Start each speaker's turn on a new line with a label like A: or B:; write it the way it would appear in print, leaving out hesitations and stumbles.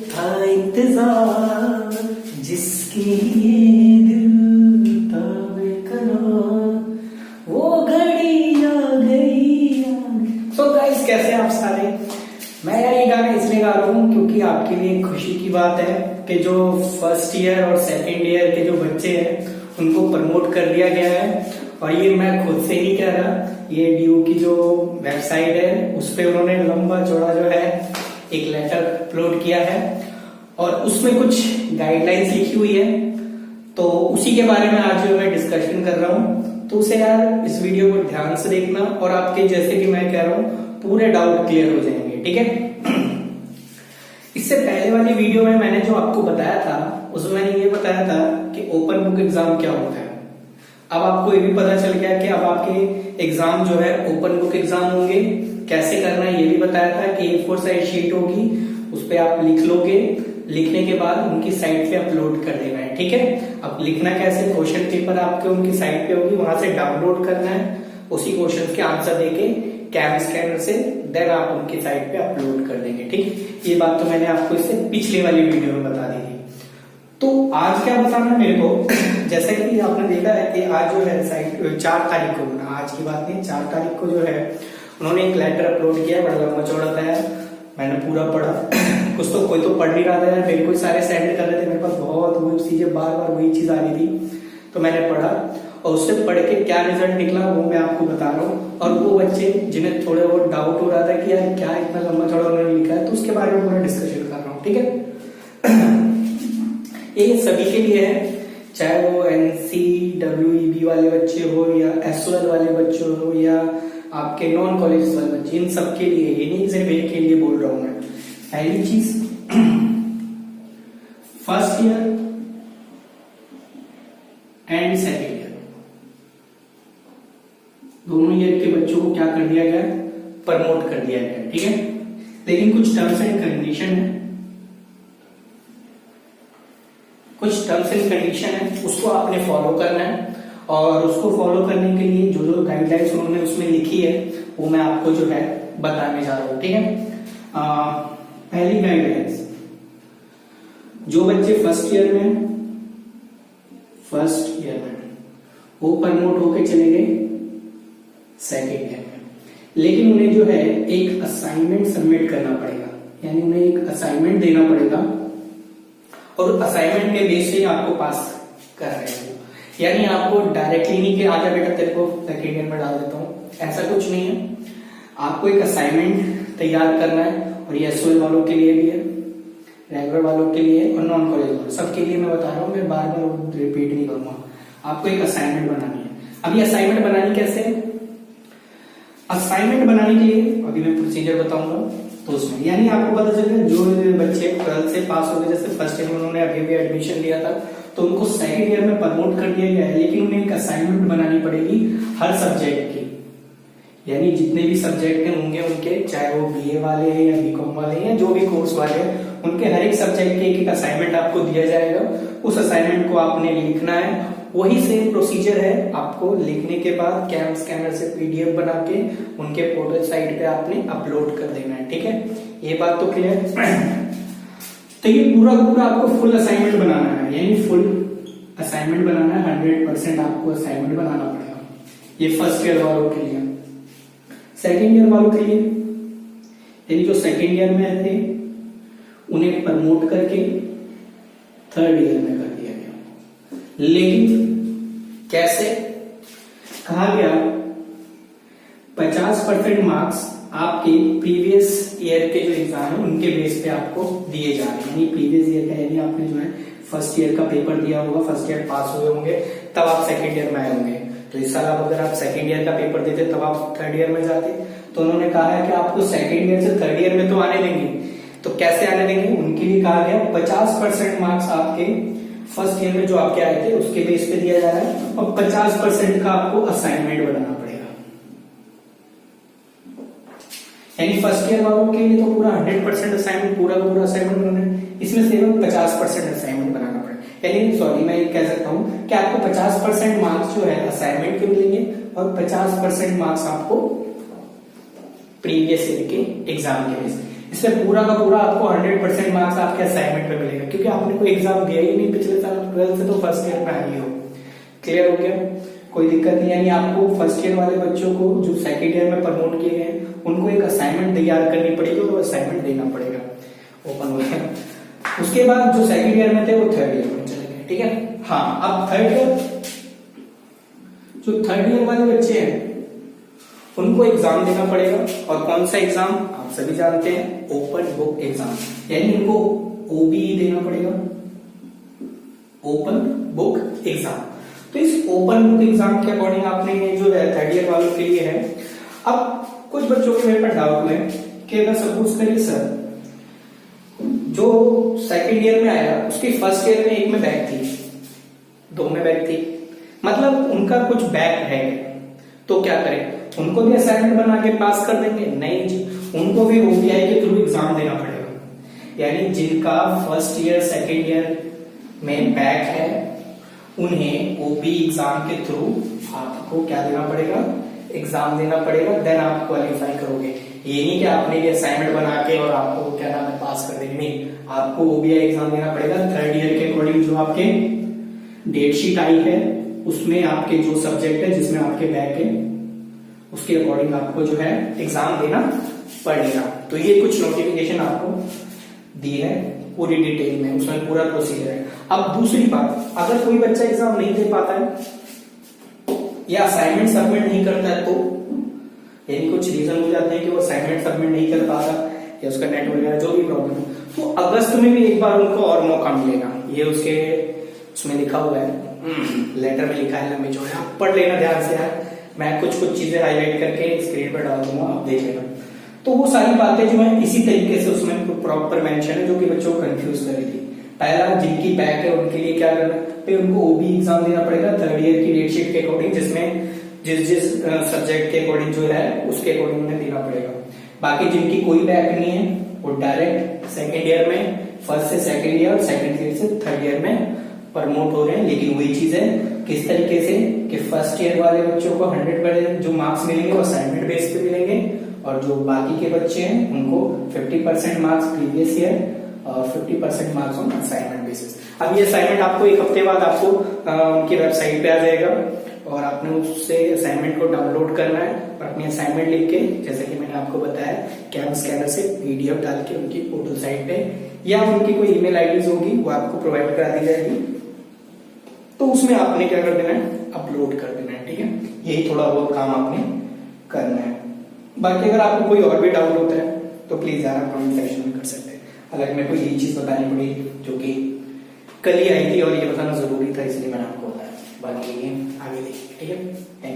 A: था इंतजार, जिसके लिए दिल था बेकरार, वो घड़ी आ गई। सो गाइस, कैसे आप सारे? मैं यार ये गाना इसलिए गा रहा हूँ क्योंकि आपके लिए खुशी की बात है कि जो फर्स्ट ईयर और सेकेंड ईयर के जो बच्चे हैं उनको प्रमोट कर दिया गया है। और ये मैं खुद से ही कह रहा, ये DU की जो वेबसाइट है उस पे उन्होंने लंबा चौड़ा जो है एक लेटर अपलोड किया है और उसमें कुछ गाइडलाइंस लिखी हुई है, तो उसी के बारे में आज जो मैं डिस्कशन कर रहा हूँ। तो उसे यार इस वीडियो को ध्यान से देखना और आपके जैसे कि मैं कह रहा हूँ पूरे डाउट क्लियर हो जाएंगे, ठीक है। इससे पहले वाली वीडियो में मैंने जो आपको बताया था उसमें मैंने ये बताया था कि ओपन बुक एग्जाम क्या होता है। अब आपको ये भी पता चल गया कि अब आपके एग्जाम जो है ओपन बुक एग्जाम होंगे, कैसे करना है ये भी बताया था कि A4 साइज शीट होगी, उस पर आप लिख लोगे, लिखने के बाद उनकी साइट पे अपलोड कर देना है, ठीक है। अब लिखना कैसे, क्वेश्चन पेपर आपके उनकी साइट पे होगी, वहां से डाउनलोड करना है, उसी क्वेश्चन के आंसर देके कैम स्कैनर से देन आप उनकी साइट पे अपलोड कर देंगे, ठीक। ये बात तो मैंने आपको इससे पिछले वाली वीडियो में बता दी थी। तो आज क्या बताना है मेरे को, जैसा कि आपने देखा है कि आज जो है साइट 4 तारीख को, आज की बात नहीं 4 तारीख को जो है उन्होंने एक लेटर अपलोड किया, बड़ा लंबा चौड़ा था यार, मैंने पूरा पढ़ा। कुछ तो कोई तो पढ़ नहीं रहा था यार, मेरे को सारे सेंड कर रहे थे, मेरे पास बहुत वो चीजें बार बार वही चीज आ रही थी, तो मैंने पढ़ा और उससे पढ़ के क्या रिजल्ट निकला वो मैं आपको बता रहा हूँ। और वो बच्चे जिन्हें थोड़े बहुत डाउट हो रहा था कि यार क्या इतना लंबा चौड़ा उन्होंने लिखा है, तो उसके बारे में पूरा डिस्कशन कर रहा हूँ, ठीक है। ये सभी के लिए है, चाहे वो NCWEB वाले बच्चे हो या SOL वाले बच्चे हो या आपके नॉन कॉलेज वाले बच्चे, इन सब के लिए, ये नहीं सिर्फ एक के लिए बोल रहा हूं मैं। पहली चीज, first year and second year दोनों ईयर के बच्चों को क्या कर दिया गया, प्रमोट कर दिया गया, ठीक है। लेकिन कुछ टर्म्स एंड कंडीशन है, कुछ टर्म्स एंड कंडीशन है, उसको आपने फॉलो करना है। और उसको फॉलो करने के लिए जो जो गाइडलाइंस उन्होंने उसमें लिखी है वो मैं आपको जो है बताने जा रहा हूं, ठीक है। पहली गाइडलाइंस, जो बच्चे फर्स्ट ईयर में वो प्रमोट होके चले गए सेकेंड ईयर में, लेकिन उन्हें जो है एक असाइनमेंट सबमिट करना पड़ेगा, यानी उन्हें एक असाइनमेंट देना पड़ेगा और असाइनमेंट के बेस से आपको पास कर रहे हैं। यानी आपको डायरेक्टली नहीं कि आजा बेटा तेरे को सेकेंड ईयर में डाल देता हूँ, ऐसा कुछ नहीं है। आपको एक असाइनमेंट तैयार करना है और ये SOL वालों के लिए भी है, रेगुलर वालों के लिए और नॉन कॉलेज वालों, सबके लिए मैं बता रहा हूँ, मैं बार बार रिपीट नहीं करूंगा। आपको एक असाइनमेंट बनानी है। अब ये असाइनमेंट बनानी कैसे है? असाइनमेंट बनाने के लिए अभी मैं प्रोसीजर बताऊंगा, तो उसमें यानी आपको पता चलेगा जो बच्चे 12th से पास हो गए, जैसे फर्स्ट ईयर में उन्होंने अभी एडमिशन लिया था तो उनको सेकेंड ईयर में प्रमोट कर दिया गया है, लेकिन उन्हें एक असाइनमेंट बनानी पड़ेगी हर सब्जेक्ट की। यानी जितने भी सब्जेक्ट होंगे उनके, चाहे वो BA वाले हैं या BCom वाले हैं या जो भी कोर्स वाले हैं, उनके हर एक सब्जेक्ट के एक असाइनमेंट आपको दिया जाएगा। उस असाइनमेंट को आपने लिखना है, वही सेम प्रोसीजर है। आपको लिखने के बाद कैम स्कैनर से PDF बना के उनके पोर्टल साइट पे आपने अपलोड कर देना है, ठीक है। ये बात तो क्लियर। तो ये पूरा आपको फुल असाइनमेंट बनाना है, यानी फुल असाइनमेंट बनाना है, 100% आपको असाइनमेंट बनाना पड़ेगा। ये फर्स्ट ईयर वालों के लिए। सेकेंड ईयर वालों के लिए, यानी जो सेकेंड ईयर में थे उन्हें प्रमोट करके थर्ड ईयर में कर दिया गया। लेकिन कैसे? कहा गया 50% मार्क्स आपके प्रीवियस ईयर के जो एग्जाम है उनके बेस पे आपको दिए जा रहे हैं। यानी प्रीवियस ईयर का, यानी आपने जो है फर्स्ट ईयर का पेपर दिया होगा, फर्स्ट ईयर पास हुए होंगे, तब आप सेकेंड ईयर में आए होंगे। तो इस साल आप अगर आप सेकेंड ईयर का पेपर देते तब आप थर्ड ईयर में जाते, तो उन्होंने कहा है कि आपको सेकेंड ईयर से थर्ड ईयर में तो आने देंगे। तो कैसे आने देंगे? उनके लिए कहा गया 50% मार्क्स आपके फर्स्ट ईयर में जो आपके आए थे उसके बेस पे दिया जा रहा है और 50% का आपको असाइनमेंट बनाना पड़ेगा। यानी फर्स्ट ईयर वालों के लिए तो पूरा 100% असाइनमेंट, पूरा असाइनमेंट बनाना है, इसमें से 50% असाइनमेंट बनाना पड़ेगा। यानी सॉरी, मैं ये कह सकता हूं कि आपको 50% मार्क्स जो है असाइनमेंट के मिलेंगे और 50% मार्क्स आपको प्रीवियस ईयर के एग्जाम के बेस। इससे पूरा का पूरा आपको 100% मार्क्स आपके असाइनमेंट पे मिलेगा, क्योंकि आपने कोई एग्जाम दिया ही नहीं पिछले साल 12th से, तो फर्स्ट ईयर में आई हो। क्लियर हो गया? कोई दिक्कत नहीं। यानी आपको फर्स्ट ईयर वाले बच्चों को जो सेकेंड ईयर में प्रमोट किए गए उनको एक असाइनमेंट तैयार करनी पड़ेगी और असाइनमेंट देना पड़ेगा। ओपन हो गया। उसके बाद जो सेकेंड ईयर में थे वो थर्ड ईयर में चले गए। ठीक है। हाँ, अब थर्ड ईयर, जो थर्ड ईयर वाले बच्चे हैं उनको एग्जाम देना पड़ेगा। और कौन सा एग्जाम? आप सभी जानते हैं, ओपन बुक एग्जाम। यानी इनको ओबीई देना पड़ेगा, ओपन बुक एग्जाम। तो इस ओपन बुक एग्जाम के अकॉर्डिंग आपने ये जो थर्ड ईयर वालों के लिए है। अब कुछ बच्चों के मेरे पर डाउट है कि अगर सपोज करिए सर, जो सेकंड ईयर में आया उसकी फर्स्ट ईयर में एक में बैक थी, दो में बैक थी, मतलब उनका कुछ बैक है, तो क्या करें? उनको भी असाइनमेंट बना के पास कर देंगे? नहीं जी, उनको भी ओबीआई के थ्रू एग्जाम देना पड़ेगा। यानी जिनका फर्स्ट ईयर सेकंड ईयर में बैक है उन्हें ओबी एग्जाम के थ्रू आपको क्या देना पड़ेगा? एग्जाम देना पड़ेगा। देन आप क्वालिफाई करोगे। ये नहीं कि आपने ये असाइनमेंट बना के और आपको क्या नाम है पास कर देंगे, नहीं, आपको ओबीआई एग्जाम देना पड़ेगा। थर्ड ईयर के अकॉर्डिंग जो आपके डेट शीट आई है उसमें आपके जो सब्जेक्ट है जिसमें आपके बैक है उसके अकॉर्डिंग आपको जो है एग्जाम देना पड़ेगा। तो ये कुछ नोटिफिकेशन आपको दी है पूरी डिटेल में, उसमें पूरा प्रोसीजर है। अब दूसरी बात, अगर कोई बच्चा एग्जाम नहीं दे पाता है या असाइनमेंट सबमिट नहीं करता है, तो यानी कुछ रीजन हो जाते हैं कि वो असाइनमेंट सबमिट नहीं कर पाता या उसका नेट वगैरह जो भी प्रॉब्लम है, तो अगस्त में भी एक बार उनको और मौका मिलेगा। ये उसके उसमें लिखा हुआ है, लेटर में लिखा है, लंबी चौड़ी, आप पढ़ लेना ध्यान से यार। मैं कुछ कुछ चीजें हाईलाइट करके स्क्रीन पर डाल दूंगा, आप देख लेना। तो वो सारी बातें जो है इसी तरीके से उसमें प्रॉपर मेंशन है, जो कि बच्चों को कंफ्यूज कर रही थी। पहला, जिनकी बैक है उनके लिए क्या करना है, उनको ओबी एग्जाम देना पड़ेगा थर्ड ईयर की डेट शीट के अकॉर्डिंग, जिसमें जिस सब्जेक्ट के अकॉर्डिंग जो है उसके अकॉर्डिंग उन्हें देना पड़ेगा। बाकी जिनकी कोई बैक नहीं है वो डायरेक्ट सेकेंड ईयर में, फर्स्ट से सेकेंड ईयर, सेकेंड ईयर से थर्ड ईयर में प्रमोट हो रहे हैं। लेकिन वही चीज है, किस तरीके से कि फर्स्ट ईयर वाले बच्चों को 100% जो मार्क्स मिलेंगे वो असाइनमेंट बेस पे मिलेंगे, और जो बाकी के बच्चे हैं उनको 50% मार्क्स प्रीवियस ईयर और 50% मार्क्स ऑन असाइनमेंट बेसिस। अब ये असाइनमेंट आपको एक हफ्ते बाद आपको उनकी वेबसाइट पे आ जाएगा और आपने उससे असाइनमेंट को डाउनलोड करना है और अपनी असाइनमेंट लिख के, जैसे कि मैंने आपको बताया, कैम स्कैनर से पीडीएफ डाल के उनकी पोर्टल साइट पे या उनकी कोई ईमेल आईडीज होगी वो आपको प्रोवाइड करा दी जाएगी, तो उसमें आपने क्या कर देना है, अपलोड कर देना है। ठीक है, यही थोड़ा बहुत काम आपने करना है। बाकी अगर आपको कोई और भी डाउट होता है तो प्लीज यार आप कमेंट सेक्शन में कर सकते हैं। हालांकि मेरे को यही चीज बतानी पड़ी जो कि कल ही आई थी और ये बताना जरूरी था, इसलिए मैंने आपको बताया। बाकी आगे देखिए। ठीक है, थैंक यू।